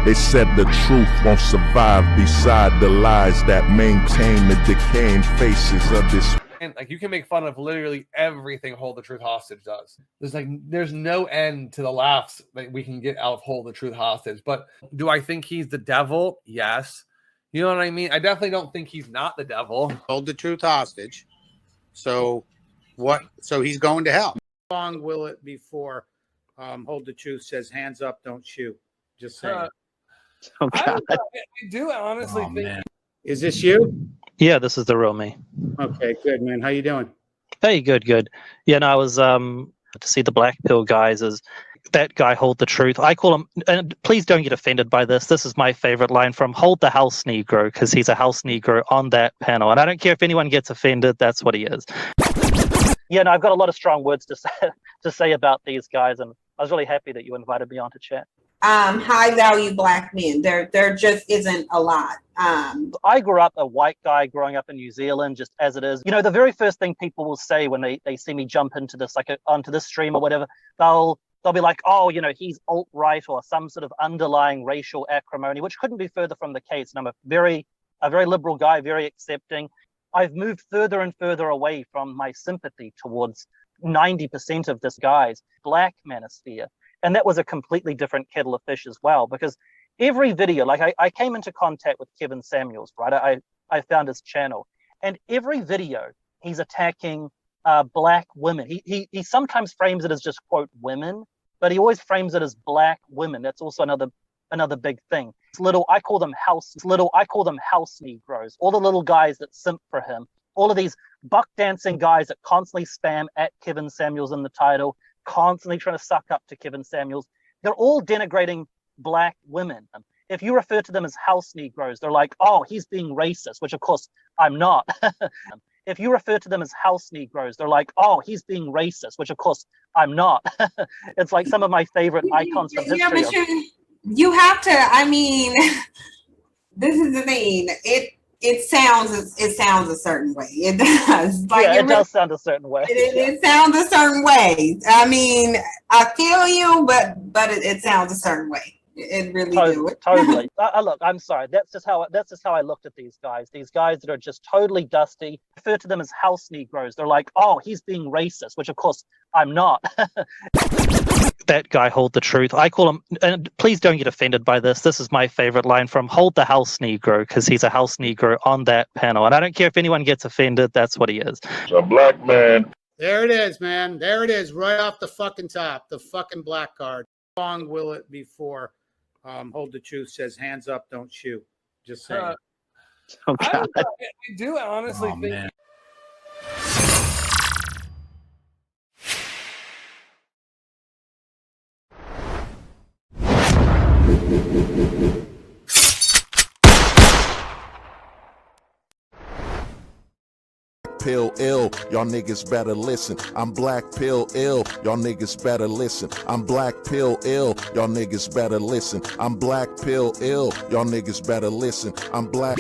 They said the truth won't survive beside the lies that maintain the decaying faces of this. And like, you can make fun of literally everything Hold the Truth Hostage does. There's no end to the laughs that we can get out of Hold the Truth Hostage. But do I think he's the devil? Yes. You know what I mean? I definitely don't think he's not the devil. Hold the truth hostage. So what? So he's going to hell. How long will it before Hold the Truth says hands up, don't shoot? Just saying. I do honestly think. Man. Is this you? Yeah, this is the real me. Okay, good, man. How you doing? Hey, good. Yeah, no, I was to see the Black Pill guys as that guy Hold the Truth. I call him, and please don't get offended by this. This is my favorite line from Hold the House Negro, because he's a House Negro on that panel. And I don't care if anyone gets offended, that's what he is. Yeah, no, I've got a lot of strong words to say about these guys, and I was really happy that you invited me on to chat. High value Black men. There just isn't a lot. I grew up a white guy growing up in New Zealand, just as it is. You know, the very first thing people will say when they see me jump into this, onto this stream or whatever, they'll be like, oh, you know, he's alt-right or some sort of underlying racial acrimony, which couldn't be further from the case. And I'm a very liberal guy, very accepting. I've moved further and further away from my sympathy towards 90% of this guy's Black manosphere. And that was a completely different kettle of fish as well, because every video, like I came into contact with Kevin Samuels, right? I found his channel, and every video he's attacking Black women. He sometimes frames it as just quote women, but he always frames it as Black women. That's also another big thing. I call them house Negroes. All the little guys that simp for him. All of these buck dancing guys that constantly spam at Kevin Samuels in the title, constantly trying to suck up to Kevin Samuels. They're all denigrating Black women. If you refer to them as house Negroes, they're like, oh, he's being racist, which of course I'm not. If you refer to them as house Negroes, they're like, oh, he's being racist, which of course I'm not. It's like some of my favorite icons from history. Yeah, but you have to, I mean, this is the thing. It sounds a certain way. It does. Like, yeah, it does sound a certain way. It sounds a certain way. I mean, I feel you, but it sounds a certain way. It really do. Totally. Look, I'm sorry. That's just how I looked at these guys. These guys that are just totally dusty. I refer to them as house Negroes. They're like, oh, he's being racist, which of course I'm not. That guy Hold the Truth. I call him, and please don't get offended by this. This is my favorite line from Hold the House Negro, because he's a House Negro on that panel. And I don't care if anyone gets offended, that's what he is. A Black man. There it is, man. There it is, right off the fucking top, the fucking black card. How long will it before Hold the Truth says hands up, don't shoot? Just saying. I do honestly think. Man. Pill ill, y'all niggas better listen. I'm Black Pill ill, y'all niggas better listen. I'm Black Pill ill, y'all niggas better listen. I'm Black Pill ill, y'all niggas better listen. I'm Black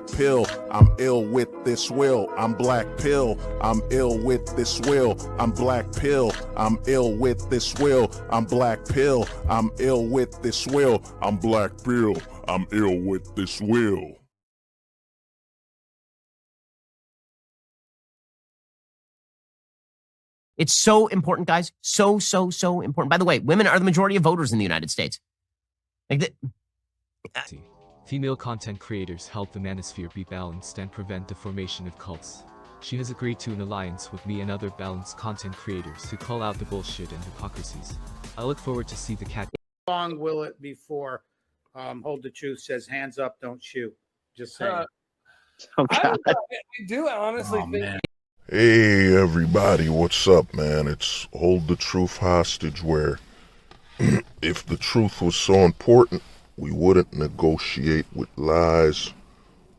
Pill, I'm ill with this will. I'm Black Pill, I'm ill with this will. I'm Black Pill, I'm ill with this will. I'm Black Pill, I'm ill with this will. I'm Black Pill, I'm ill with this will. It's so important, guys. So important. By the way, women are the majority of voters in the United States. Female content creators help the manosphere be balanced and prevent the formation of cults. She has agreed to an alliance with me and other balanced content creators to call out the bullshit and hypocrisies. I look forward to see the cat. How long will it before Hold the Truth says hands up, don't shoot? Just saying. I do honestly think. Man. Hey everybody, what's up, man? It's Hold the Truth Hostage, where if the truth was so important, we wouldn't negotiate with lies.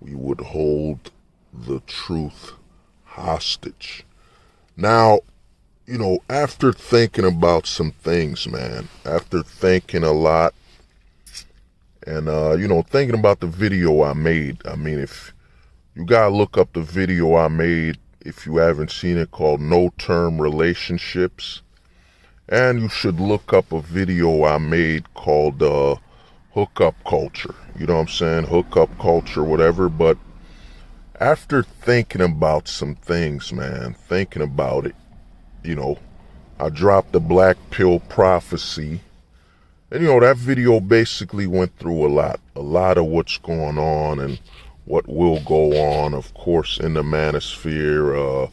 We would hold the truth hostage. Now, you know, after thinking about some things, man, after thinking a lot, and, you know, thinking about the video I made, I mean, if you gotta look up the video I made, if you haven't seen it, called No Term Relationships. And you should look up a video I made called hookup culture. You know what I'm saying? Hookup culture, whatever. But after thinking about some things, man, thinking about it, you know, I dropped the Black Pill Prophecy. And, you know, that video basically went through a lot of what's going on and what will go on, of course, in the manosphere,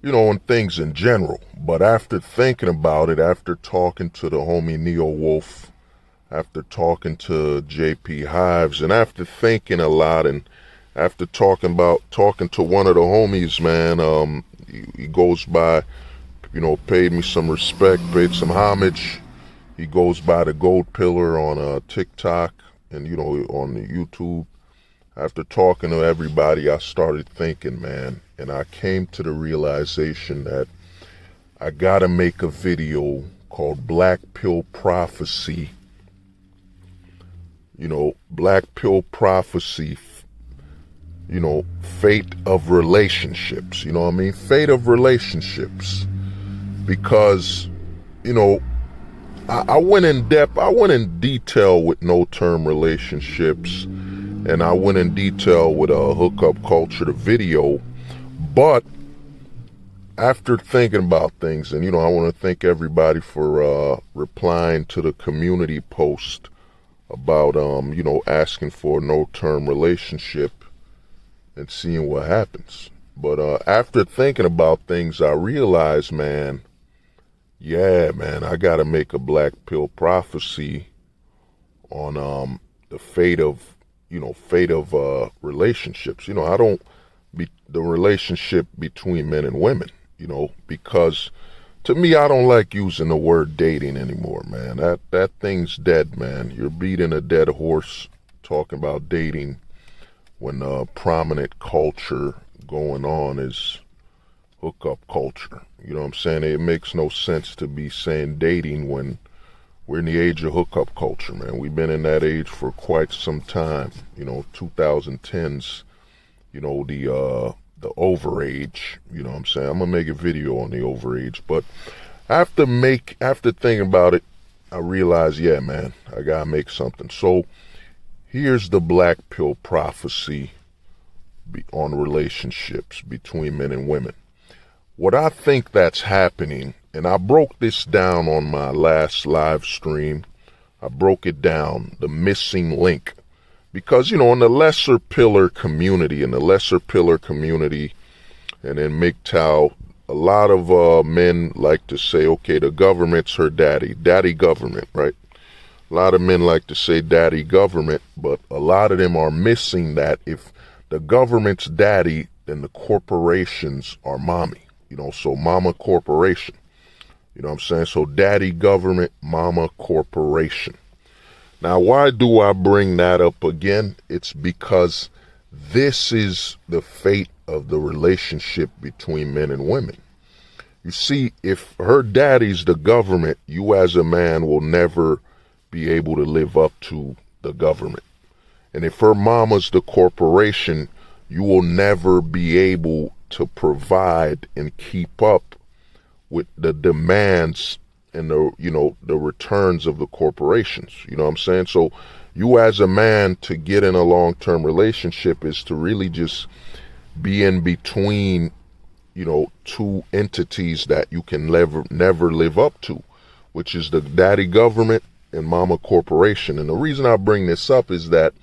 you know, and things in general. But after thinking about it, after talking to the homie Neo Wolf, after talking to JP Hives, and after thinking a lot, and after talking to one of the homies, man, he goes by, you know, paid me some respect, paid some homage. He goes by the Gold Pillar on TikTok and, you know, on the YouTube. After talking to everybody, I started thinking, man, and I came to the realization that I gotta make a video called Black Pill Prophecy. You know, Black Pill Prophecy, you know, fate of relationships, you know what I mean? Fate of relationships. Because, you know, I went in depth, I went in detail with no-term relationships, and I went in detail with hookup culture, the video. But after thinking about things, and, you know, I want to thank everybody for replying to the community post about, you know, asking for a no-term relationship and seeing what happens. But after thinking about things, I realized, man, yeah, man, I got to make a Black Pill Prophecy on the fate of, you know, relationships. You know, I don't be the relationship between men and women, you know, because to me, I don't like using the word dating anymore, man. That thing's dead, man. You're beating a dead horse talking about dating when prominent culture going on is hookup culture. You know what I'm saying? It makes no sense to be saying dating when we're in the age of hookup culture, man. We've been in that age for quite some time. You know, 2010s, you know, the overage, you know what I'm saying? I'm gonna make a video on the overage, but after thinking about it, I realized, yeah, man, I gotta make something. So here's the Black Pill Prophecy on relationships between men and women. What I think that's happening, and I broke this down on my last live stream. I broke it down, the missing link. Because, you know, in the lesser pillar community, and then MGTOW, a lot of men like to say, okay, the government's her daddy government, right? A lot of men like to say daddy government, but a lot of them are missing that if the government's daddy, then the corporations are mommy. You know, so mama corporation. You know what I'm saying? So daddy government, mama corporation. Now, why do I bring that up again? It's because this is the fate of the relationship between men and women. You see, if her daddy's the government, you as a man will never be able to live up to the government. And if her mama's the corporation, you will never be able to provide and keep up with the demands and the, you know, the returns of the corporations. You know what I'm saying? So you as a man, to get in a long-term relationship is to really just be in between, you know, two entities that you can never live up to, which is the daddy government and mama corporation. And the reason I bring this up is that,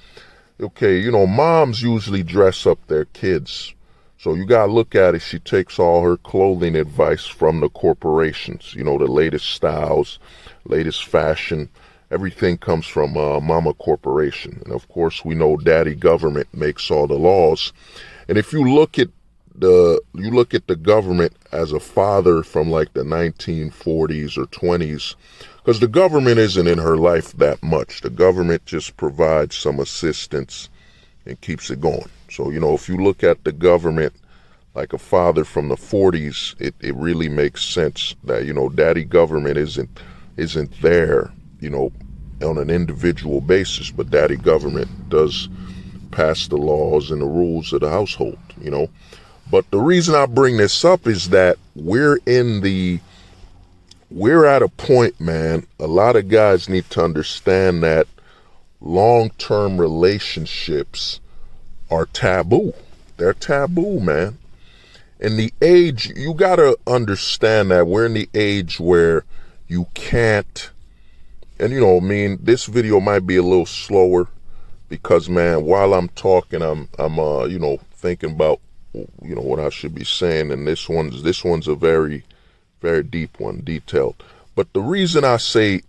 okay, you know, moms usually dress up their kids. So you got to look at it. She takes all her clothing advice from the corporations, you know, the latest styles, latest fashion. Everything comes from mama corporation. And of course, we know daddy government makes all the laws. And if you look at the government as a father from like the 1940s or 20s, because the government isn't in her life that much. The government just provides some assistance and keeps it going. So, you know, if you look at the government like a father from the 40s, it really makes sense that, you know, daddy government isn't there, you know, on an individual basis, but daddy government does pass the laws and the rules of the household, you know. But the reason I bring this up is that we're in the we're at a point, man, a lot of guys need to understand that long-term relationships are taboo. They're taboo, man. In the age, you gotta understand that we're in the age where you can't, and this video might be a little slower because, man, while I'm talking, I'm thinking about, what I should be saying, and this one's a very, very deep one, detailed. But the reason I say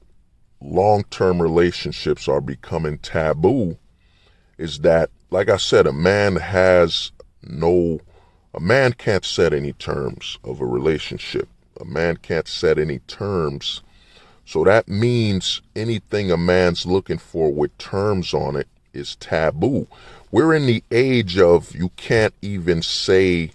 long-term relationships are becoming taboo is that, like I said, a man can't set any terms of a relationship. A man can't set any terms. So that means anything a man's looking for with terms on it is taboo. We're in the age of you can't even say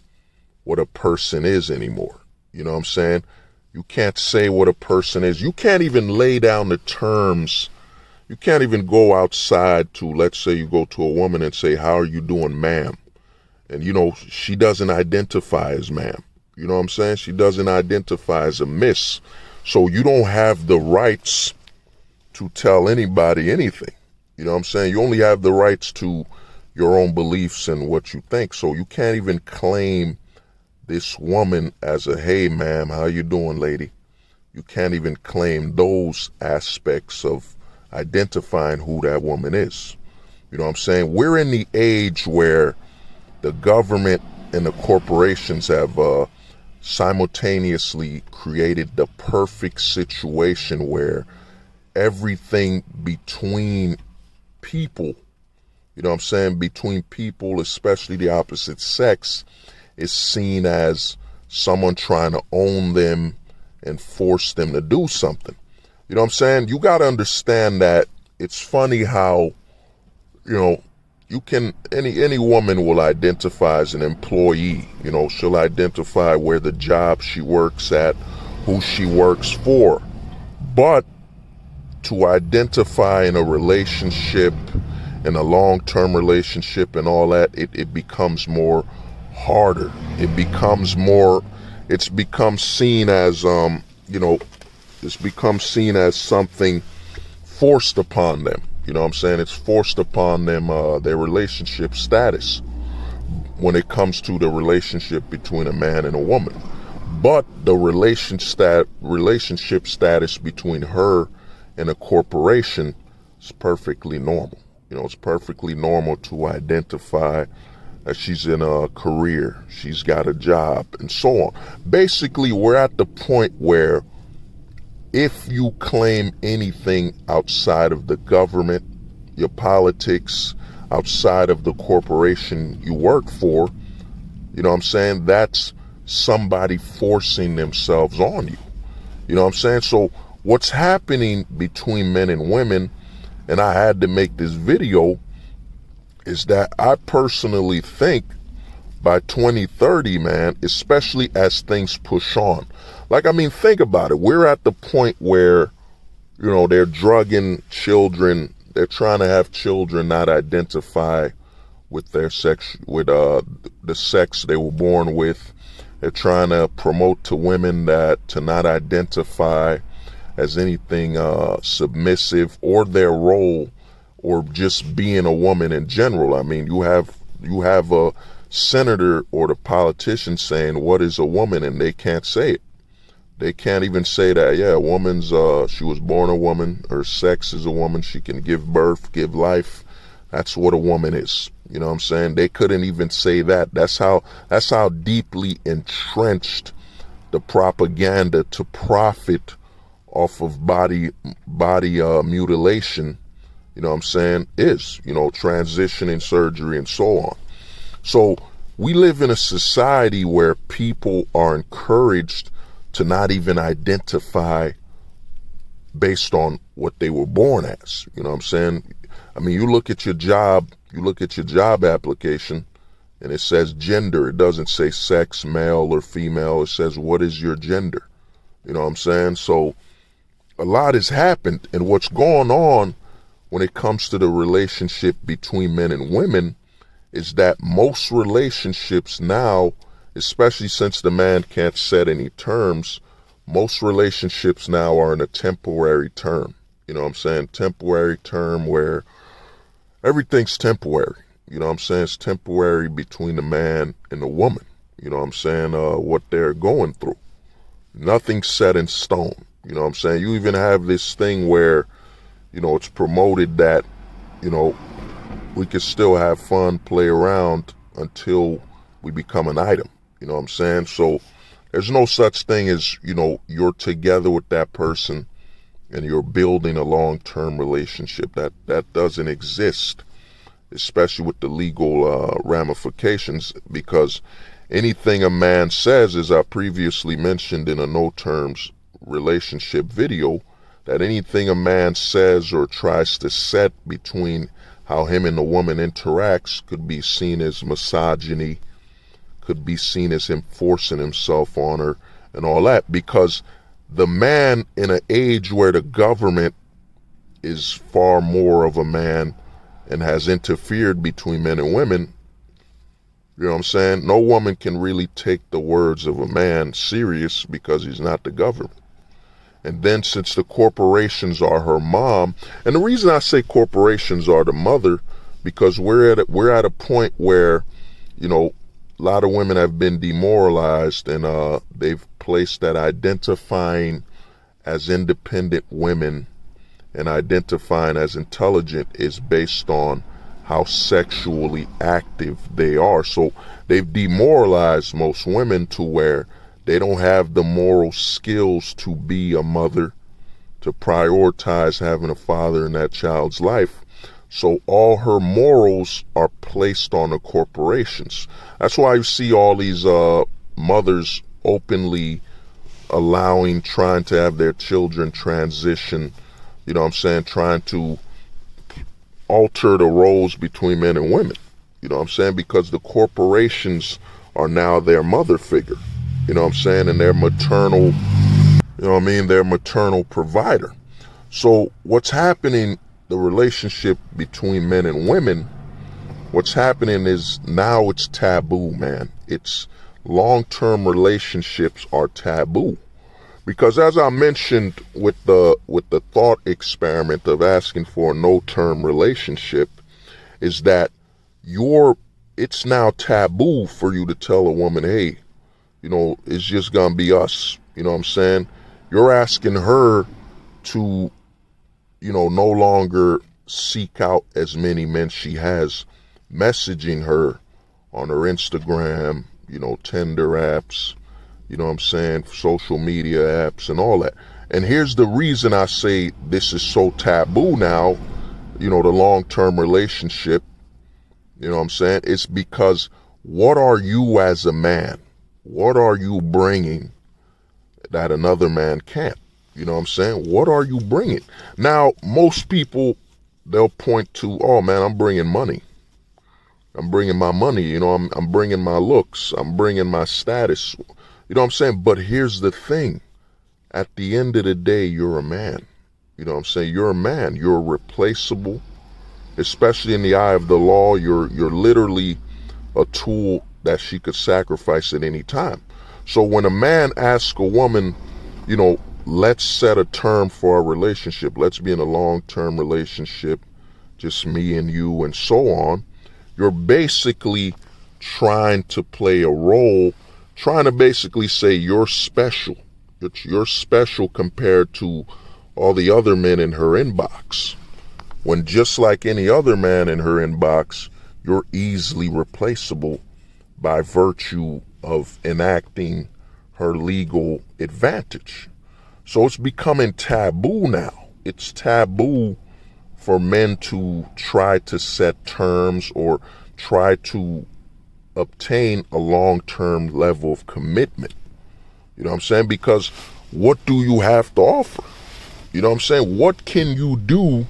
what a person is anymore. You know what I'm saying? You can't say what a person is. You can't even lay down the terms. You can't even go outside to, let's say you go to a woman and say, how are you doing, ma'am? And, she doesn't identify as ma'am. You know what I'm saying? She doesn't identify as a miss. So you don't have the rights to tell anybody anything. You know what I'm saying? You only have the rights to your own beliefs and what you think. So you can't even claim this woman as a, hey, ma'am, how you doing, lady? You can't even claim those aspects of identifying who that woman is. You know what I'm saying? We're in the age where the government and the corporations have simultaneously created the perfect situation where everything between people, between people, especially the opposite sex, is seen as someone trying to own them and force them to do something. You know what I'm saying? You got to understand that it's funny how, you can, any woman will identify as an employee. She'll identify where the job she works at, who she works for. But to identify in a relationship, in a long-term relationship and all that, it becomes more harder. It's become seen as, it's become seen as something forced upon them. You know what I'm saying? It's forced upon them, their relationship status when it comes to the relationship between a man and a woman. But the relationship status between her and a corporation is perfectly normal. It's perfectly normal to identify that she's in a career, she's got a job, and so on. Basically, we're at the point where if you claim anything outside of the government, your politics, outside of the corporation you work for, that's somebody forcing themselves on you. You know what I'm saying? So what's happening between men and women, and I had to make this video, is that I personally think by 2030, man, especially as things push on. Think about it. We're at the point where, they're drugging children. They're trying to have children not identify with their sex, with the sex they were born with. They're trying to promote to women to not identify as anything submissive or their role, or just being a woman in general. You have a senator or the politician saying, what is a woman? And they can't say it. They can't even say that, yeah, a woman's, she was born a woman, her sex is a woman, she can give birth, give life. That's what a woman is. You know what I'm saying? They couldn't even say that. That's how deeply entrenched the propaganda to profit off of body mutilation, is, transitioning, surgery, and so on. So we live in a society where people are encouraged to not even identify based on what they were born as. You know what I'm saying? You look at your job application, and it says gender. It doesn't say sex, male or female. It says, what is your gender? You know what I'm saying? So a lot has happened, and what's going on when it comes to the relationship between men and women is that most relationships now, especially since the man can't set any terms, most relationships now are in a temporary term. You know what I'm saying? Temporary term where everything's temporary. You know what I'm saying? It's temporary between the man and the woman. You know what I'm saying? What they're going through. Nothing's set in stone. You know what I'm saying? You even have this thing where, you know, it's promoted that, you know, we can still have fun, play around until we become an item. You know what I'm saying? So there's no such thing as, you know, you're together with that person and you're building a long-term relationship. That doesn't exist, especially with the legal ramifications, because anything a man says, as I previously mentioned in a no terms relationship video, that anything a man says or tries to set between how him and the woman interacts could be seen as misogyny, could be seen as him forcing himself on her and all that, because the man in an age where the government is far more of a man and has interfered between men and women, you know what I'm saying? No woman can really take the words of a man serious because he's not the government. And then since the corporations are her mom, and the reason I say corporations are the mother, because we're at a point where, you know, a lot of women have been demoralized, and they've placed that identifying as independent women and identifying as intelligent is based on how sexually active they are. So they've demoralized most women to where they don't have the moral skills to be a mother, to prioritize having a father in that child's life. So all her morals are placed on the corporations. That's why you see all these mothers openly trying to have their children transition, you know what I'm saying, trying to alter the roles between men and women, you know what I'm saying, because the corporations are now their mother figure, you know what I'm saying, and their maternal, you know what I mean, their maternal provider. So what's happening, the relationship between men and women, what's happening is now it's taboo, man. It's long-term relationships are taboo. Because as I mentioned with the thought experiment of asking for a no-term relationship, is that it's now taboo for you to tell a woman, hey, you know, it's just gonna be us. You know what I'm saying? You're asking her to, you know, no longer seek out as many men she has messaging her on her Instagram, you know, Tinder apps, you know what I'm saying, social media apps and all that. And here's the reason I say this is so taboo now, you know, the long-term relationship, you know what I'm saying? It's because what are you as a man? What are you bringing that another man can't? You know what I'm saying? What are you bringing? Now, most people, they'll point to, oh man, I'm bringing money. I'm bringing my money, you know, I'm bringing my looks, I'm bringing my status. You know what I'm saying? But here's the thing. At the end of the day, you're a man. You know what I'm saying? You're a man. You're replaceable, especially in the eye of the law. You're literally a tool that she could sacrifice at any time. So when a man asks a woman, you know, let's set a term for our relationship, let's be in a long-term relationship, just me and you and so on, you're basically trying to play a role, trying to basically say you're special. You're special compared to all the other men in her inbox. When just like any other man in her inbox, you're easily replaceable by virtue of enacting her legal advantage. So it's becoming taboo now. It's taboo for men to try to set terms or try to obtain a long-term level of commitment. You know what I'm saying? Because what do you have to offer? You know what I'm saying? What can you do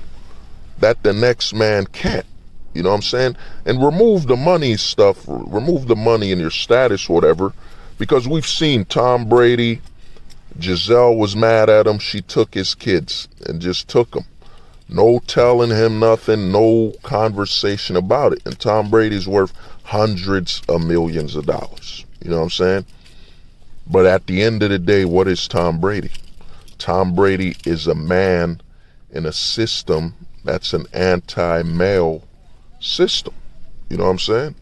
that the next man can't? You know what I'm saying? And remove the money stuff, remove the money in your status, whatever, because we've seen Tom Brady, Giselle was mad at him. She took his kids and just took them. No telling him nothing, no conversation about it. And Tom Brady's worth hundreds of millions of dollars. You know what I'm saying? But at the end of the day, what is Tom Brady? Tom Brady is a man in a system that's an anti-male system. You know what I'm saying?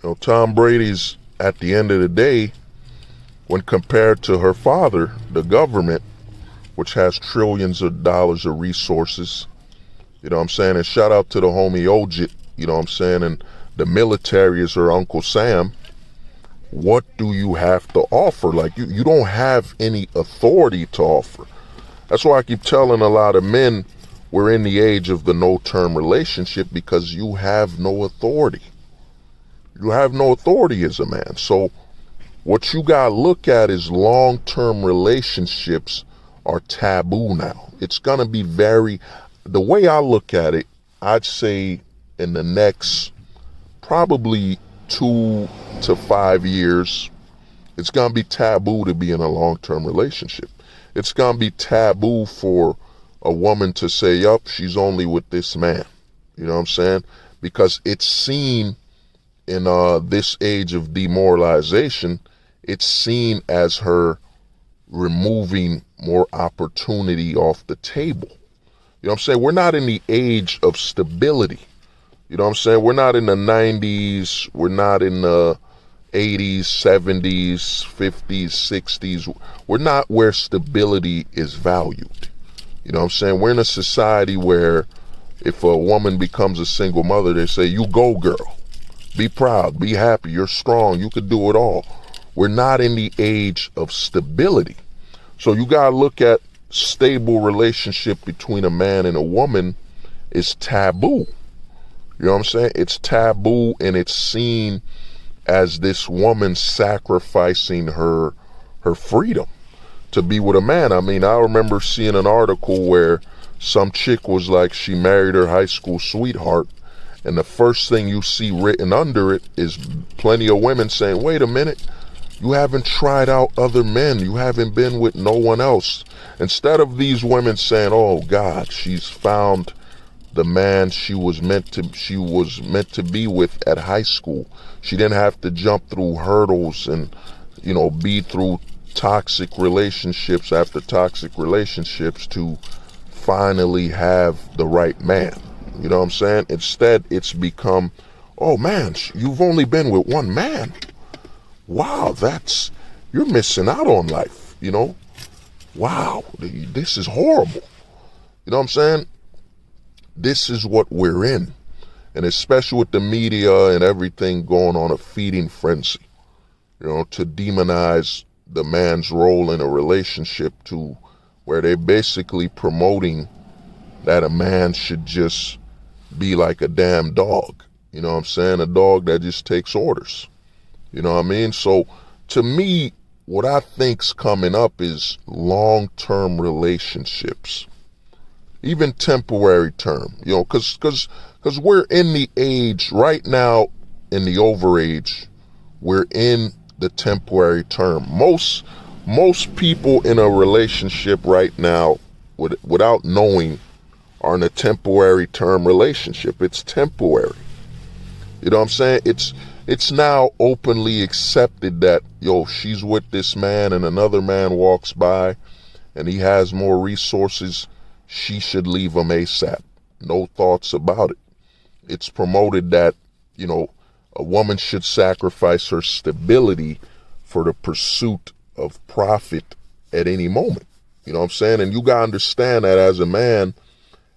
You know, Tom Brady's, at the end of the day, when compared to her father, the government, which has trillions of dollars of resources, you know what I'm saying? And shout out to the homie Ojit, you know what I'm saying? And the military is her Uncle Sam. What do you have to offer? Like, you don't have any authority to offer. That's why I keep telling a lot of men we're in the age of the no-term relationship, because you have no authority. You have no authority as a man. So what you got to look at is long-term relationships are taboo now. It's going to be the way I look at it, I'd say in the next probably 2 to 5 years, it's going to be taboo to be in a long-term relationship. It's going to be taboo for a woman to say, yup, she's only with this man. You know what I'm saying? Because it's seen in this age of demoralization, it's seen as her removing more opportunity off the table. You know what I'm saying? We're not in the age of stability. You know what I'm saying? We're not in the 90s. We're not in the 80s, 70s, 50s, 60s. We're not where stability is valued. You know what I'm saying? We're in a society where if a woman becomes a single mother, they say, you go, girl. Be proud. Be happy. You're strong. You could do it all. We're not in the age of stability. So you got to look at stable relationship between a man and a woman is taboo. You know what I'm saying? It's taboo, and it's seen as this woman sacrificing her freedom to be with a man. I mean, I remember seeing an article where some chick was like, she married her high school sweetheart, and the first thing you see written under it is plenty of women saying, wait a minute, you haven't tried out other men. You haven't been with no one else. Instead of these women saying, oh God, she's found the man she was meant to be with at high school. She didn't have to jump through hurdles and, you know, be through toxic relationships after toxic relationships to finally have the right man. You know what I'm saying? Instead, it's become, oh man, you've only been with one man. Wow, you're missing out on life, you know? Wow, this is horrible. You know what I'm saying? This is what we're in. And especially with the media and everything going on, a feeding frenzy, you know, to demonize the man's role in a relationship, to where they're basically promoting that a man should just be like a damn dog. You know what I'm saying? A dog that just takes orders. You know what I mean? So to me, what I think's coming up is long-term relationships, even temporary term, you know, because we're in the age right now, in the overage, we're in the temporary term. Most people in a relationship right now, without knowing, are in a temporary term relationship. It's temporary. You know what I'm saying? It's now openly accepted that, yo, she's with this man and another man walks by and he has more resources, she should leave him ASAP. No thoughts about it. It's promoted that, you know, a woman should sacrifice her stability for the pursuit of profit at any moment. You know what I'm saying? And you gotta understand that as a man,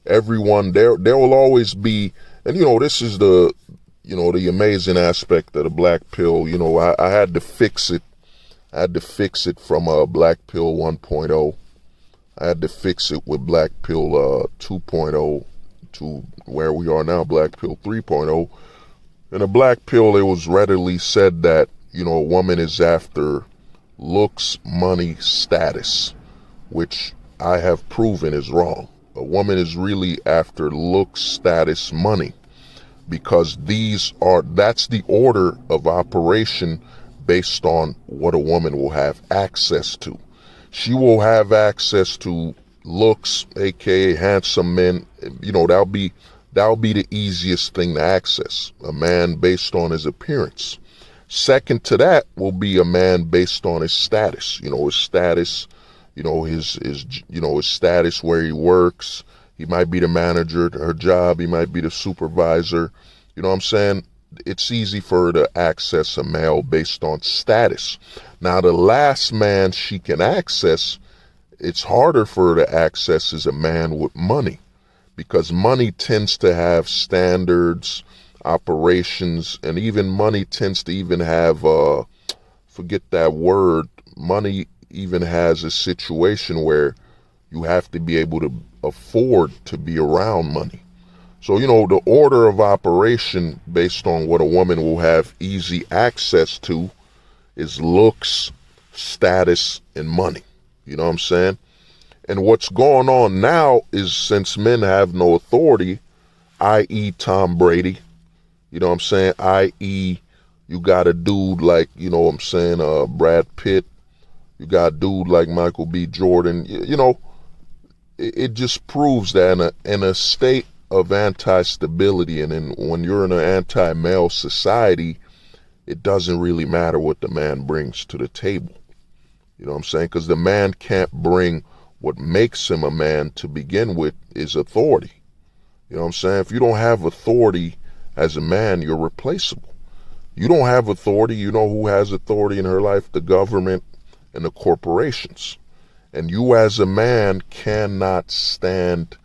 everyone, there will always be, and you know, this is the amazing aspect of the black pill. You know, I had to fix it. I had to fix it from Black Pill 1.0. I had to fix it with Black Pill 2.0 to where we are now, Black Pill 3.0. In a Black Pill, it was readily said that, you know, a woman is after looks, money, status, which I have proven is wrong. A woman is really after looks, status, money, because that's the order of operation based on what a woman will have access to. She will have access to looks, aka handsome men. You know, that'll be the easiest thing to access, a man based on his appearance. Second to that will be a man based on his status. His status, his status where he works. He might be the manager at her job. He might be the supervisor. You know what I'm saying? It's easy for her to access a male based on status. Now, the last man she can access, it's harder for her to access is a man with money, because money tends to have standards, operations, and even money tends to even have, forget that word, money even has a situation where you have to be able to afford to be around money. So, the order of operation based on what a woman will have easy access to is looks, status, and money. You know what I'm saying? And what's going on now is, since men have no authority, i.e. Tom Brady, you know what I'm saying? i.e. you got a dude like, Brad Pitt. You got a dude like Michael B. Jordan. It just proves that in a state of anti-stability, and when you're in an anti-male society, it doesn't really matter what the man brings to the table. You know what I'm saying? Because the man can't bring what makes him a man to begin with, is authority. You know what I'm saying? If you don't have authority as a man, you're replaceable. You don't have authority. You know who has authority in her life? The government and the corporations. And you as a man cannot stand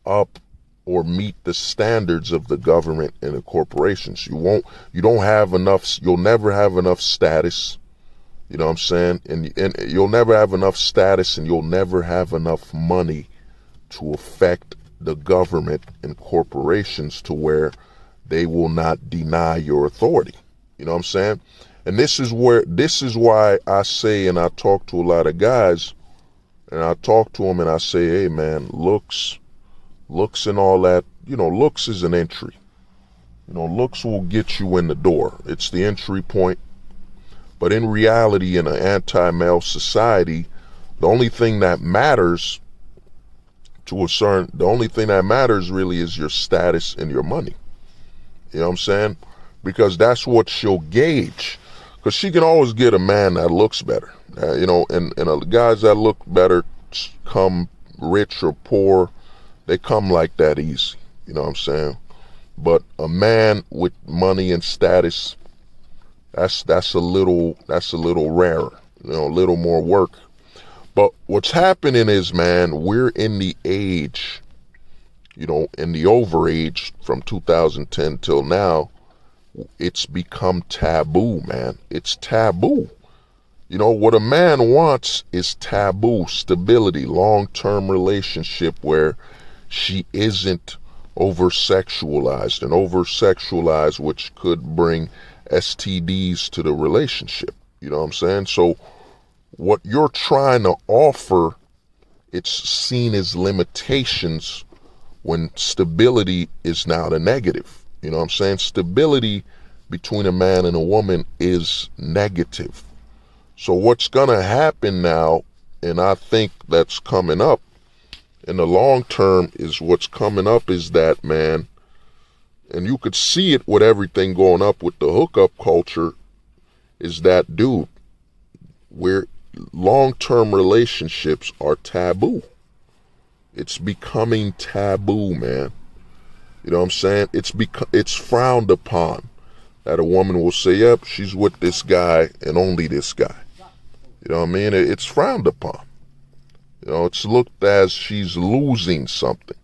up or meet the standards of the government and the corporations. You don't have enough, you'll never have enough status, you know what I'm saying? And you'll never have enough status, and you'll never have enough money to affect the government and corporations to where they will not deny your authority. You know what I'm saying? And this is why I say, and I talk to a lot of guys, and I talk to them and I say, hey man, looks and all that, looks is an entry. Looks will get you in the door. It's the entry point. But in reality, in an anti-male society, the only thing that matters really is your status and your money. You know what I'm saying? Because that's what she'll gauge. Because she can always get a man that looks better. And guys that look better come rich or poor. They come like that easy. You know what I'm saying? But a man with money and status, that's a little rarer, a little more work. But what's happening is, man, we're in the age, in the overage from 2010 till now, it's become taboo, man. It's taboo. What a man wants is taboo, stability, long-term relationship where she isn't over-sexualized, which could bring STDs to the relationship. You know what I'm saying? So what you're trying to offer, it's seen as limitations when stability is now the negative. You know what I'm saying? Stability between a man and a woman is negative. So what's going to happen now, and I think that's coming up in the long term, is what's coming up is that, man, and you could see it with everything going up with the hookup culture, is that, dude, where long-term relationships are taboo. It's becoming taboo, man. You know what I'm saying? It's frowned upon that a woman will say, yep, she's with this guy and only this guy. You know what I mean? It's frowned upon. It's looked as she's losing something.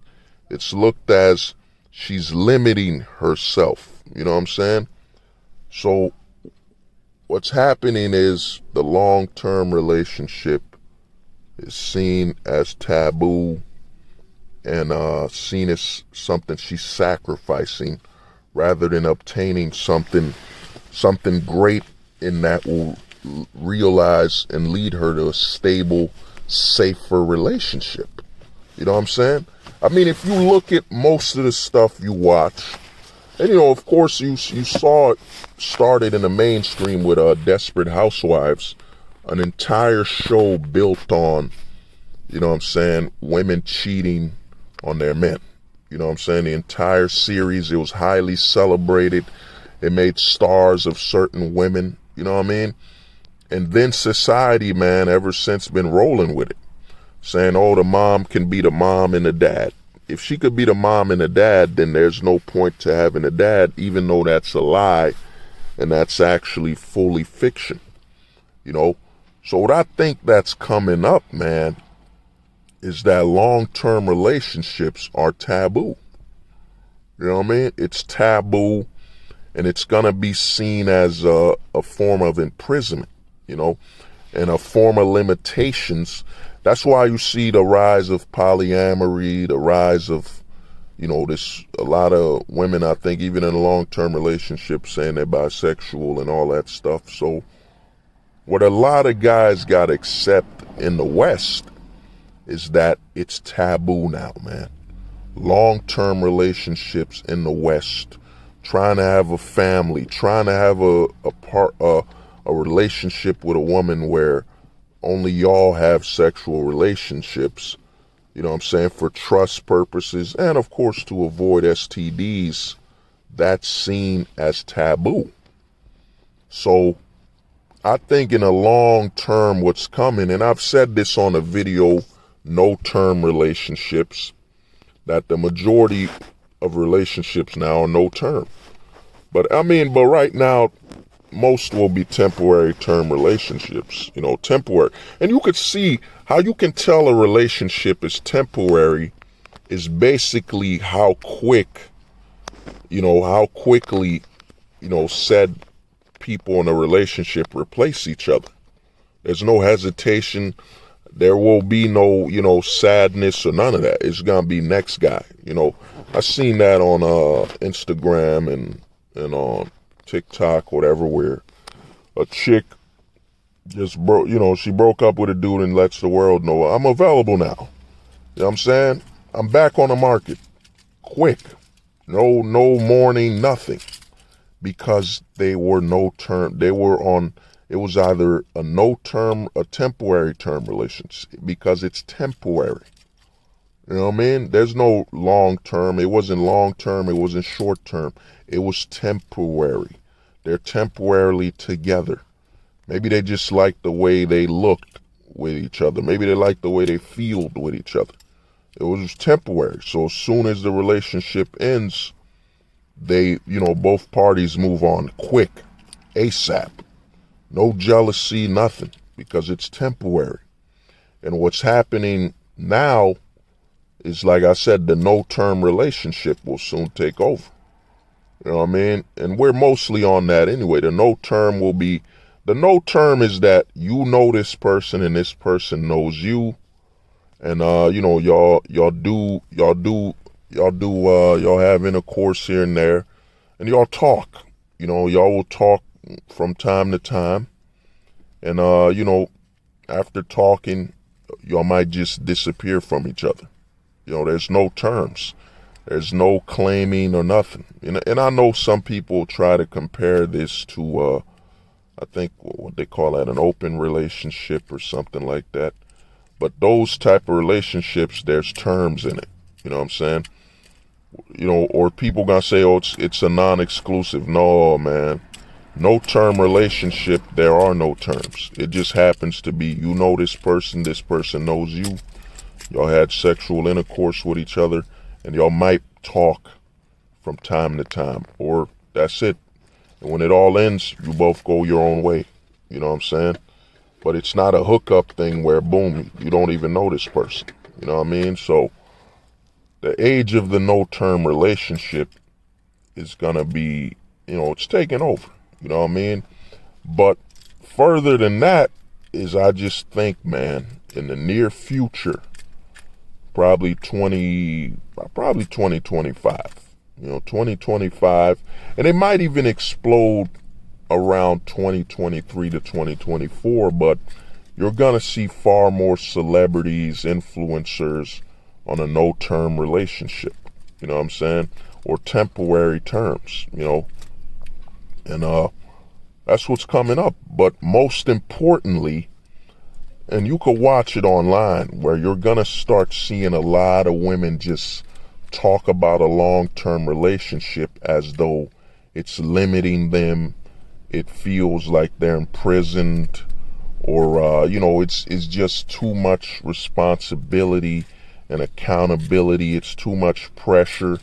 It's looked as she's limiting herself. You know what I'm saying? So what's happening is the long-term relationship is seen as taboo and seen as something she's sacrificing rather than obtaining something great in that will realize and lead her to a stable, safer relationship. You know what I'm saying? I mean, if you look at most of the stuff you watch, and of course you saw it started in the mainstream with Desperate Housewives, an entire show built on, you know what I'm saying, women cheating on their men. You know what I'm saying? The entire series, it was highly celebrated. They made stars of certain women, you know what I mean? And then society, man, ever since been rolling with it, saying, oh, the mom can be the mom and the dad. If she could be the mom and the dad, then there's no point to having a dad, even though that's a lie and that's actually fully fiction, you know? So what I think that's coming up, man, is that long-term relationships are taboo. You know what I mean? It's taboo, and it's going to be seen as a form of imprisonment, you know, and a form of limitations. That's why you see the rise of polyamory, the rise of, you know, a lot of women, I think, even in a long-term relationship, saying they're bisexual and all that stuff. So what a lot of guys got to accept in the West is that it's taboo now, man. Long-term relationships in the West, trying to have a family, trying to have a relationship with a woman where only y'all have sexual relationships, you know what I'm saying, for trust purposes and, of course, to avoid STDs, that's seen as taboo. So I think in a long term what's coming, and I've said this on a video, No Term Relationships, that the majority of relationships now are no term. But right now, most will be temporary term relationships, you know, temporary. And you could see how you can tell a relationship is temporary is basically how quickly, said people in a relationship replace each other. There's no hesitation. There will be no, sadness or none of that. It's going to be next guy. I seen that on Instagram and on TikTok, whatever, where a chick just she broke up with a dude and lets the world know, I'm available now. You know what I'm saying? I'm back on the market. Quick. No mourning, nothing. Because they were no term. It was either a temporary term relationship, because it's temporary. You know what I mean? There's no long term. It wasn't long term. It wasn't short term. It was temporary. They're temporarily together. Maybe they just like the way they looked with each other. Maybe they like the way they feel with each other. It was temporary. So as soon as the relationship ends, they, both parties move on quick, ASAP. No jealousy, nothing, because it's temporary. And what's happening now is, like I said, the no-term relationship will soon take over. You know what I mean? And we're mostly on that anyway. The no-term is that you know this person and this person knows you. And, y'all have intercourse here and there. And y'all talk. Y'all will talk from time to time. And, after talking, y'all might just disappear from each other. There's no terms. There's no claiming or nothing. And I know some people try to compare this to, I think what they call that, an open relationship or something like that. But those type of relationships, there's terms in it. You know what I'm saying? Or people gonna say, oh, it's a non-exclusive. No, man. No term relationship, there are no terms. It just happens to be, this person knows you. Y'all had sexual intercourse with each other, and y'all might talk from time to time, or that's it. And when it all ends, you both go your own way. You know what I'm saying? But it's not a hookup thing where, boom, you don't even know this person. You know what I mean? So the age of the no-term relationship is going to be, it's taking over. You know what I mean? But further than that is, I just think, man, in the near future, probably 2025, 2025, and it might even explode around 2023 to 2024, but you're going to see far more celebrities, influencers on a no-term relationship, you know what I'm saying? Or temporary terms, and that's what's coming up. But most importantly, and you could watch it online, where you're going to start seeing a lot of women just talk about a long-term relationship as though it's limiting them. It feels like they're imprisoned, or it's just too much responsibility and accountability. It's too much pressure.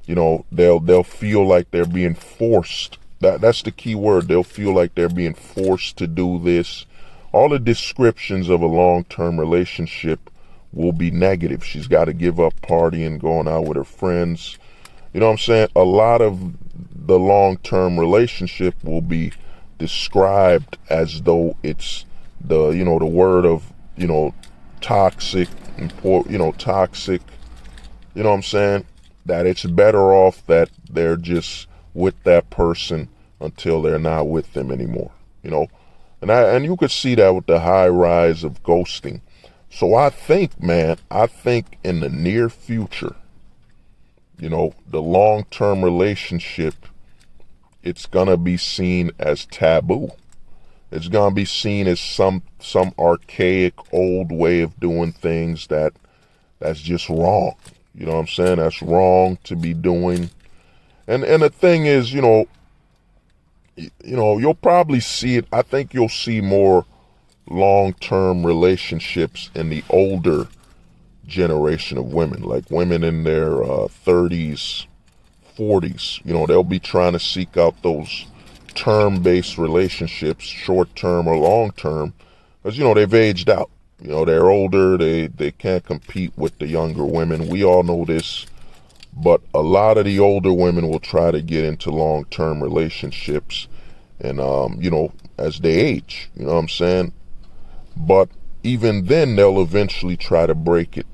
They'll feel like they're being forced. That's the key word. They'll feel like they're being forced to do this. All the descriptions of a long-term relationship will be negative. She's got to give up partying, going out with her friends. You know what I'm saying? A lot of the long-term relationship will be described as though it's the word of, toxic, toxic. You know what I'm saying? That it's better off that they're just with that person until they're not with them anymore. And you could see that with the high rise of ghosting. So I think in the near future, the long-term relationship, it's gonna be seen as taboo. It's gonna be seen as some archaic old way of doing things that's just wrong. You know what I'm saying? That's wrong to be doing. And the thing is, you'll probably see it. I think you'll see more long-term relationships in the older generation of women, like women in their 30s, 40s. They'll be trying to seek out those term-based relationships, short-term or long-term, because they've aged out. They're older. They can't compete with the younger women. We all know this. But a lot of the older women will try to get into long-term relationships, and as they age. You know what I'm saying? But even then, they'll eventually try to break it.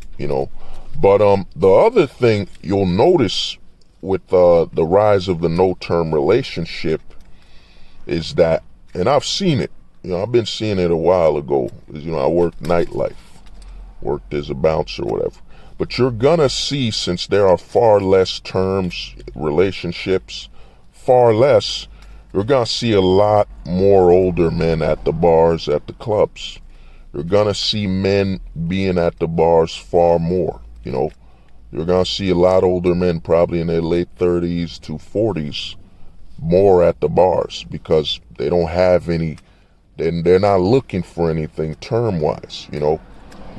But the other thing you'll notice with the rise of the no-term relationship is that, and I've seen it. I've been seeing it a while ago. I worked nightlife, worked as a bouncer, whatever. But you're gonna see, since there are far less relationships, you're gonna see a lot more older men at the bars, at the clubs. You're gonna see men being at the bars far more. You're gonna see a lot older men, probably in their late 30s to 40s, more at the bars, because they don't have any, they're not looking for anything term-wise.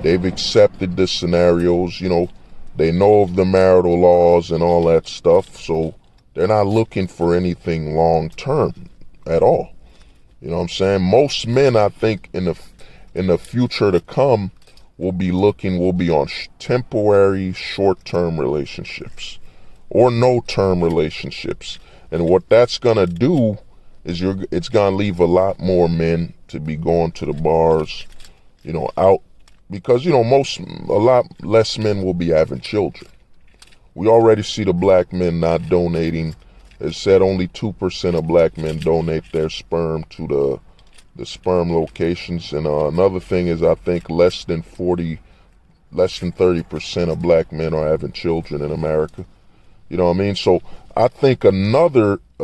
They've accepted the scenarios, they know of the marital laws and all that stuff, so they're not looking for anything long-term at all. You know what I'm saying? Most men, I think, in the future to come, will be on temporary, short-term relationships or no-term relationships. And what that's gonna do is it's gonna leave a lot more men to be going to the bars, out. Because, a lot less men will be having children. We already see the black men not donating. It said only 2% of black men donate their sperm to the sperm locations. And another thing is, I think less than 30% of black men are having children in America. You know what I mean? So I think a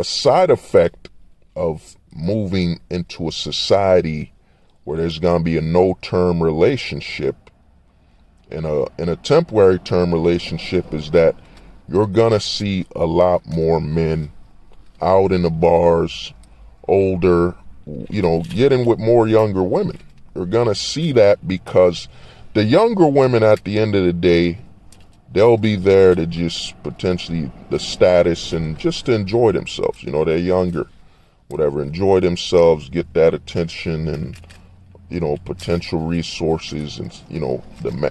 side effect of moving into a society where there's going to be a no-term relationship and a temporary term relationship is that you're going to see a lot more men out in the bars, older, getting with more younger women. You're going to see that because the younger women, at the end of the day, they'll be there to just potentially the status and just to enjoy themselves. They're younger, whatever, enjoy themselves, get that attention and potential resources, and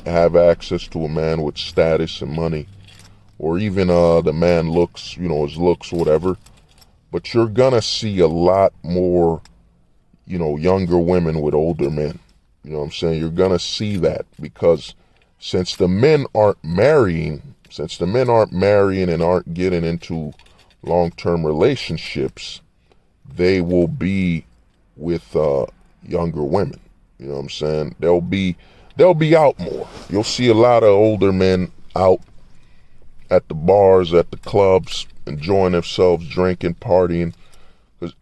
have access to a man with status and money, or even the man looks, his looks, whatever. But you're gonna see a lot more, younger women with older men. You know what I'm saying? You're gonna see that because since the men aren't marrying and aren't getting into long-term relationships, they will be with younger women. You know what I'm saying? They'll be out more. You'll see a lot of older men out at the bars, at the clubs, enjoying themselves, drinking, partying.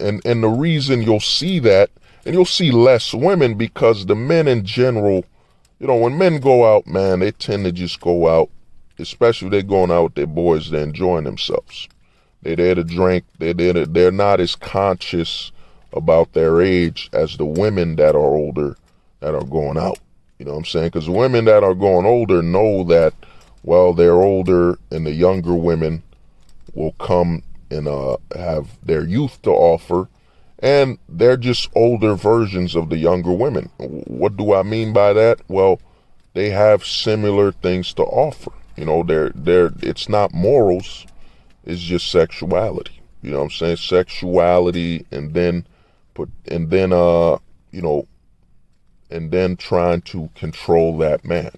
And the reason you'll see that, and you'll see less women, because the men in general, when men go out, man, they tend to just go out, especially if they're going out with their boys, they're enjoying themselves. They're there to drink. They're not as conscious about their age as the women that are older that are going out. You know what I'm saying? Because women that are going older know that, well, they're older and the younger women will come and have their youth to offer. And they're just older versions of the younger women. What do I mean by that? Well, they have similar things to offer. You know, it's not morals, it's just sexuality. You know what I'm saying? Sexuality and then trying to control that man.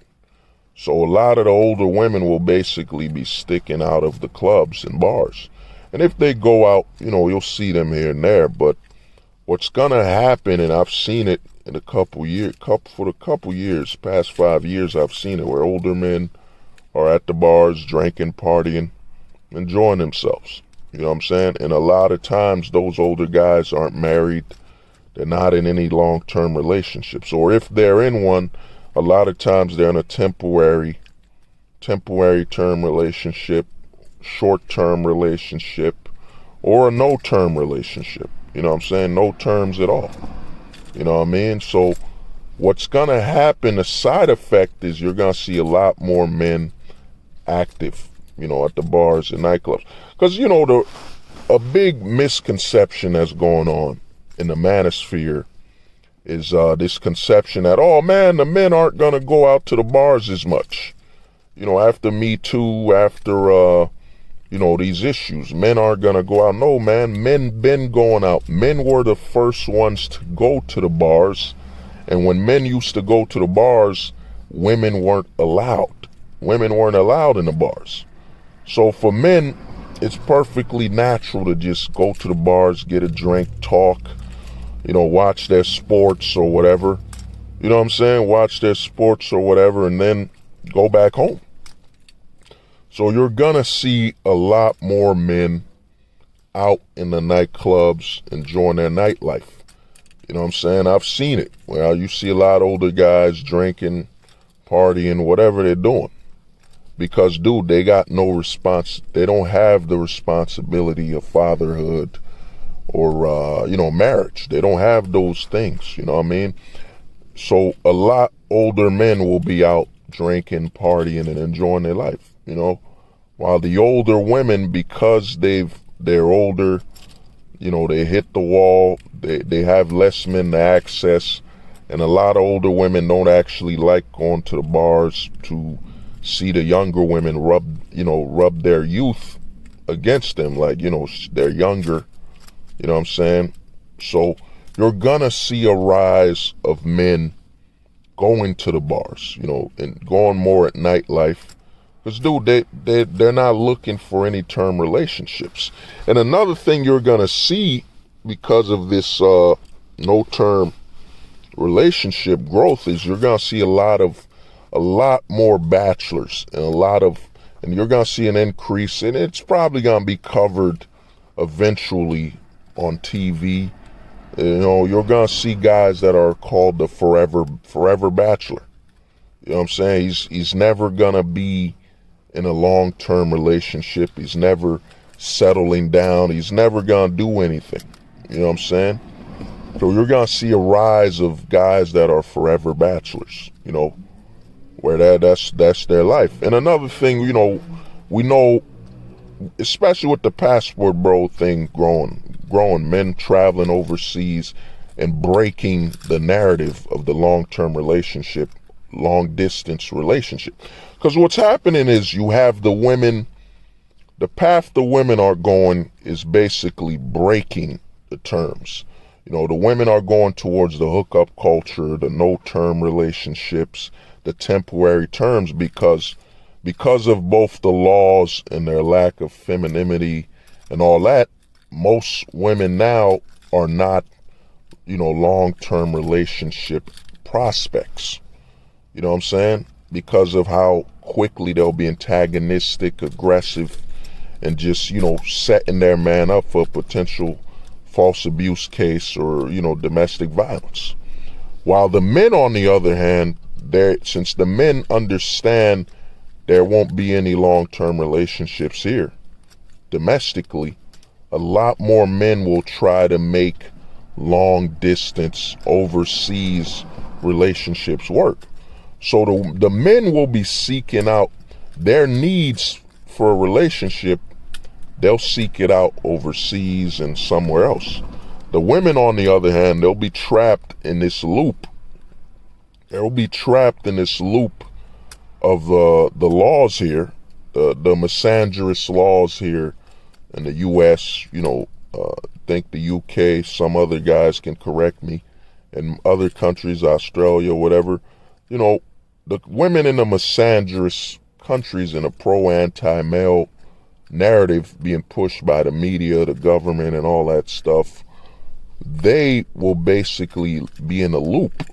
So a lot of the older women will basically be sticking out of the clubs and bars. And if they go out, you know, you'll see them here and there. But what's gonna happen, and I've seen it in a couple years, past 5 years, I've seen it where older men are at the bars, drinking, partying, enjoying themselves. You know what I'm saying? And a lot of times those older guys aren't married. They're not in any long-term relationships. Or if they're in one, a lot of times they're in a temporary term relationship, short-term relationship, or a no-term relationship. You know what I'm saying? No terms at all. You know what I mean? So what's going to happen, the side effect is you're going to see a lot more men active, you know, at the bars and nightclubs. Because, you know, a big misconception that's going on in the manosphere is this conception that, oh man, the men aren't going to go out to the bars as much. You know, after Me Too, after, you know, these issues, men aren't going to go out. No, man, men been going out. Men were the first ones to go to the bars. And when men used to go to the bars, women weren't allowed. Women weren't allowed in the bars. So for men, it's perfectly natural to just go to the bars, get a drink, talk, you know, watch their sports or whatever. You know what I'm saying? Watch their sports or whatever, and then go back home. So you're going to see a lot more men out in the nightclubs enjoying their nightlife. You know what I'm saying? I've seen it. Well, you see a lot of older guys drinking, partying, whatever they're doing. Because, dude, they got no response. They don't have the responsibility of fatherhood or, you know, marriage. They don't have those things, you know what I mean? So a lot older men will be out drinking, partying, and enjoying their life, you know? While the older women, because they're older, you know, they hit the wall, they have less men to access, and a lot of older women don't actually like going to the bars to see the younger women rub their youth against them, like, you know, they're younger, you know what I'm saying? So you're gonna see a rise of men going to the bars, you know, and going more at nightlife. Because, dude, they're not looking for any term relationships. And another thing you're gonna see because of this no-term relationship growth is you're gonna see a lot more bachelors and you're gonna see an increase, and it's probably gonna be covered eventually on TV. You know, you're gonna see guys that are called the forever bachelor. You know what I'm saying? He's never gonna be in a long-term relationship. He's never settling down. He's never gonna do anything. You know what I'm saying? So you're gonna see a rise of guys that are forever bachelors, you know, where that's their life. And another thing, you know, we know, especially with the passport bro thing growing, men traveling overseas and breaking the narrative of the long-term relationship, long-distance relationship. Because what's happening is you have the women, the path the women are going is basically breaking the terms. You know, the women are going towards the hookup culture, the no-term relationships, the temporary terms, because of both the laws and their lack of femininity and all that. Most women now are not, you know, long-term relationship prospects. You know what I'm saying? Because of how quickly they'll be antagonistic, aggressive, and just, you know, setting their man up for a potential false abuse case or, you know, domestic violence. While the men, on the other hand, since the men understand there won't be any long-term relationships here, domestically, a lot more men will try to make long distance overseas relationships work. So the men will be seeking out their needs for a relationship. They'll seek it out overseas and somewhere else. The women, on the other hand, they'll be trapped in this loop. They'll be trapped in this loop of the laws here, the misandrous laws here in the U.S., think the UK, some other guys can correct me, and other countries, Australia, whatever, the women in the misandrous countries in a pro-anti-male narrative being pushed by the media, the government, and all that stuff, they will basically be in a loop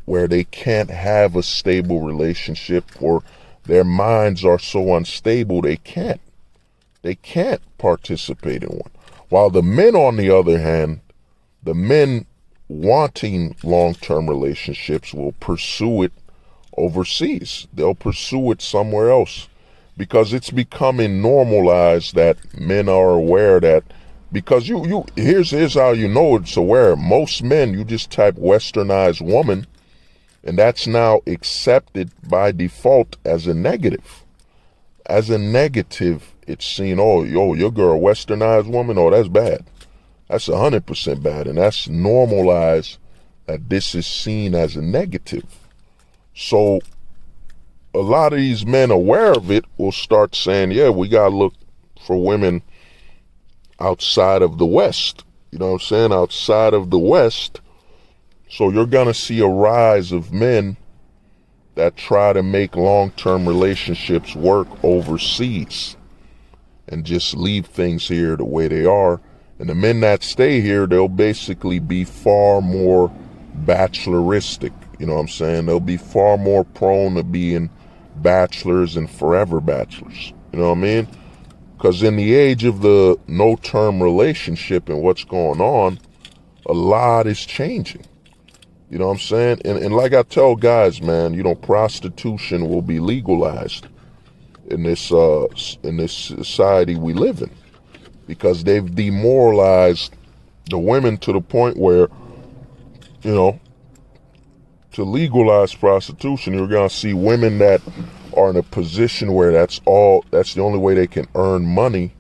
where they can't have a stable relationship, or their minds are so unstable they can't participate in one. While the men, on the other hand, the men wanting long-term relationships will pursue it overseas. They'll pursue it somewhere else because it's becoming normalized that men are aware that, because here's how you know it's aware. Most men, you just type westernized woman, and that's now accepted by default as a negative. As a negative, it's seen, oh, your girl westernized woman, oh, that's bad. That's 100% bad, and that's normalized that this is seen as a negative. So a lot of these men aware of it will start saying, yeah, we got to look for women outside of the West. You know what I'm saying? Outside of the West. So you're going to see a rise of men that try to make long-term relationships work overseas and just leave things here the way they are. And the men that stay here, they'll basically be far more bacheloristic. You know what I'm saying? They'll be far more prone to being bachelors and forever bachelors. You know what I mean? Because in the age of the no-term relationship and what's going on, a lot is changing. You know what I'm saying? And like I tell guys, man, prostitution will be legalized in this society we live in, because they've demoralized the women to the point where, to legalize prostitution, you're going to see women that are in a position where that's the only way they can earn money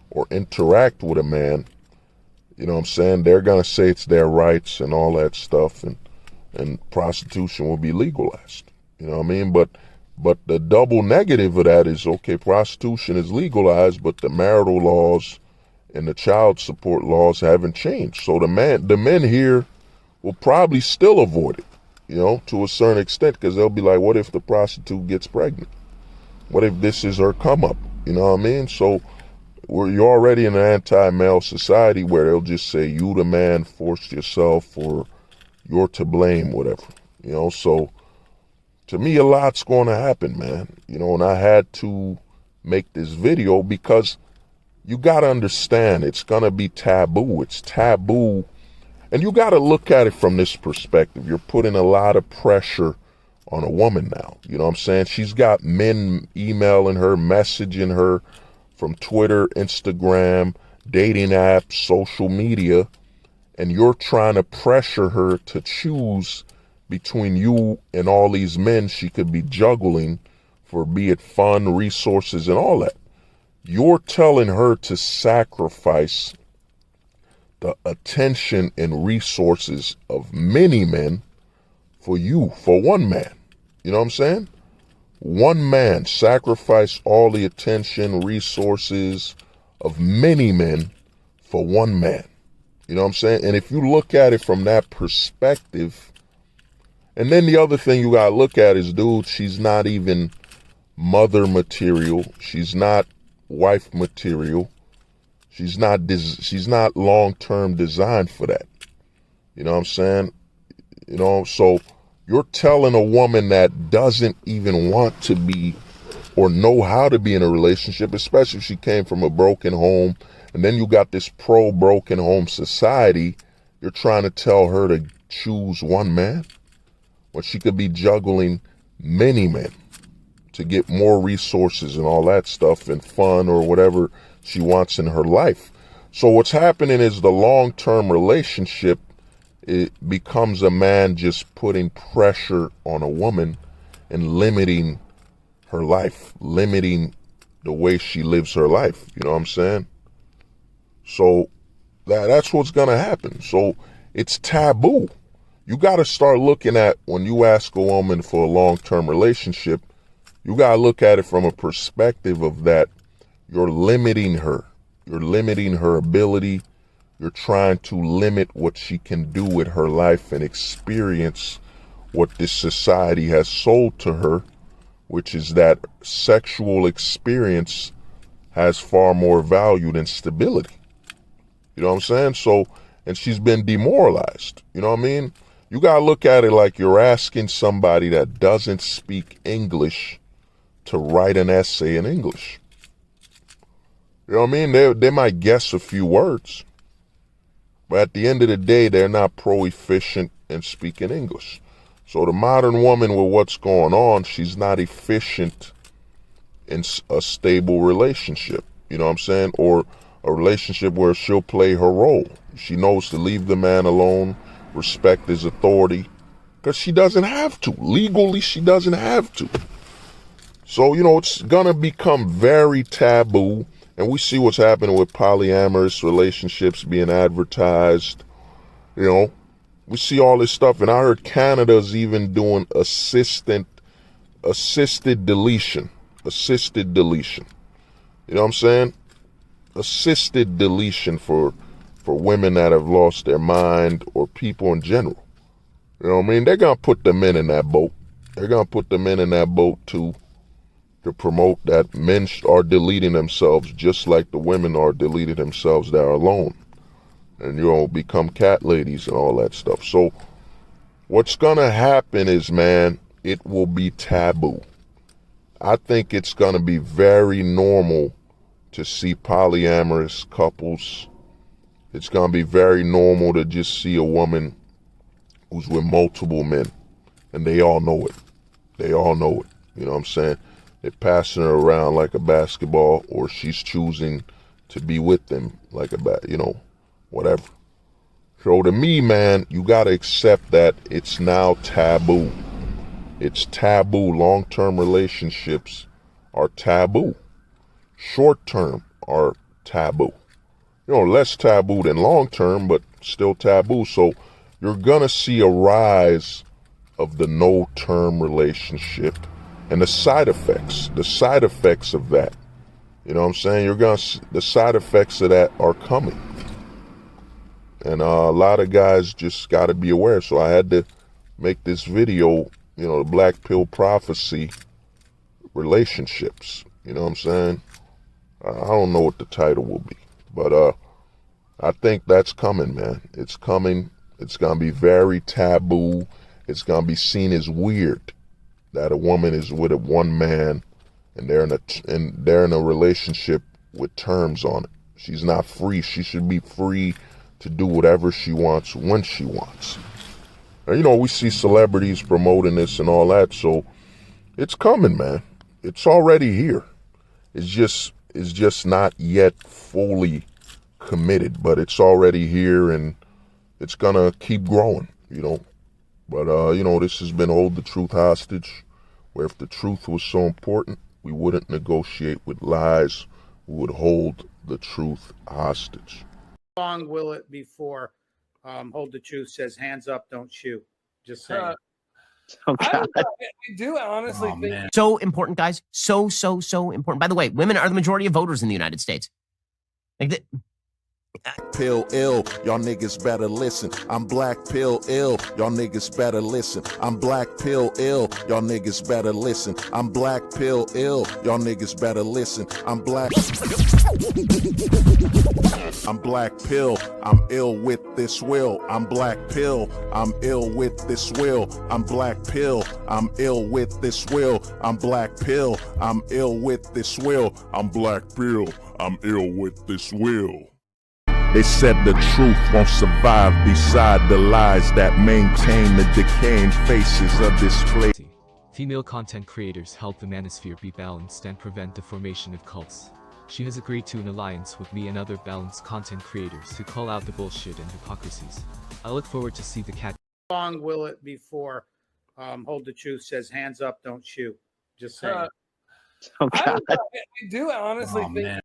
or interact with a man. You know what I'm saying? They're going to say it's their rights and all that stuff, and prostitution will be legalized. You know what I mean? But the double negative of that is, okay, prostitution is legalized, but the marital laws and the child support laws haven't changed. So the men here will probably still avoid it, to a certain extent, because they'll be like, what if the prostitute gets pregnant? What if this is her come up? You know what I mean? So you're already in an anti-male society where they'll just say, you the man forced yourself, or you're to blame, whatever. So to me, a lot's going to happen, man. And I had to make this video because you got to understand it's going to be taboo. It's taboo. And you got to look at it from this perspective. You're putting a lot of pressure on a woman now. You know what I'm saying? She's got men emailing her, messaging her from Twitter, Instagram, dating apps, social media. And you're trying to pressure her to choose between you and all these men she could be juggling for, be it fun, resources, and all that. You're telling her to sacrifice the attention and resources of many men for you, for one man. You know what I'm saying? One man sacrifice all the attention, resources of many men for one man. You know what I'm saying? And if you look at it from that perspective, and then the other thing you gotta look at is, dude, she's not even mother material. She's not wife material. She's not long-term designed for that. You know what I'm saying? So you're telling a woman that doesn't even want to be or know how to be in a relationship, especially if she came from a broken home, and then you got this pro-broken home society, you're trying to tell her to choose one man when she could be juggling many men. to get more resources and all that stuff and fun or whatever she wants in her life. So what's happening is the long-term relationship, it becomes a man just putting pressure on a woman and limiting her life, limiting the way she lives her life. You know what I'm saying? So that's what's going to happen. So it's taboo. You got to start looking at, when you ask a woman for a long-term relationship, you got to look at it from a perspective of that you're limiting her. You're limiting her ability. You're trying to limit what she can do with her life and experience what this society has sold to her, which is that sexual experience has far more value than stability. You know what I'm saying? So, and she's been demoralized. You know what I mean? You got to look at it like you're asking somebody that doesn't speak English to write an essay in English. You know what I mean? They might guess a few words, but at the end of the day, they're not proficient in speaking English. So the modern woman, with what's going on, she's not efficient in a stable relationship. You know what I'm saying? Or a relationship where she'll play her role. She knows to leave the man alone, respect his authority, because she doesn't have to. Legally, she doesn't have to. So, you know, it's going to become very taboo. And we see what's happening with polyamorous relationships being advertised. You know, we see all this stuff. And I heard Canada's even doing assisted deletion. Assisted deletion. You know what I'm saying? Assisted deletion for women that have lost their mind, or people in general. You know what I mean? They're going to put the men in that boat. They're going to put the men in that boat to promote that men are deleting themselves just like the women are deleting themselves that are alone. And, you know, become cat ladies and all that stuff. So what's going to happen is, man, it will be taboo. I think it's going to be very normal to see polyamorous couples. It's going to be very normal to just see a woman who's with multiple men. And they all know it. They all know it. You know what I'm saying? They're passing her around like a basketball, or she's choosing to be with them like you know, whatever. So to me, man, you got to accept that it's now taboo. It's taboo. Long-term relationships are taboo. Short-term are taboo. You know, less taboo than long-term, but still taboo. So you're going to see a rise of the no-term relationship and the side effects of that. You know what I'm saying? The side effects of that are coming. And a lot of guys just got to be aware. So I had to make this video, you know, the Black Pill Prophecy relationships. You know what I'm saying? I don't know what the title will be, but I think that's coming, man. It's coming. It's going to be very taboo. It's going to be seen as weird that a woman is with one man and they're in a relationship with terms on it. She's not free. She should be free to do whatever she wants when she wants. And, you know, we see celebrities promoting this and all that, so it's coming, man. It's already here. It's just not yet fully committed, but it's already here, and it's gonna keep growing, you know. But you know, this has been Hold the Truth Hostage, where if the truth was so important, we wouldn't negotiate with lies. We would hold the truth hostage. How long will it before Hold the Truth says hands up, don't shoot? Just saying. Oh, I God. do honestly think man. So important, guys. So important. By the way, women are the majority of voters in the United States. Like Pill ill, y'all niggas better listen. I'm black pill ill, y'all niggas better listen. I'm black pill ill, y'all niggas better listen. I'm black pill ill, y'all niggas better listen. I'm black pill, I'm ill with this will. I'm black pill, I'm ill with this will. I'm black pill, I'm ill with this will. I'm black pill, I'm ill with this will. I'm black pill, I'm ill with this will. They said the truth won't survive beside the lies that maintain the decaying faces of this place. Female content creators help the manosphere be balanced and prevent the formation of cults. She has agreed to an alliance with me and other balanced content creators who call out the bullshit and hypocrisies. I look forward to see the cat. How long will it before Hold the Truth says hands up, don't shoot? Just saying. Oh, I, God. I do honestly Oh, think man.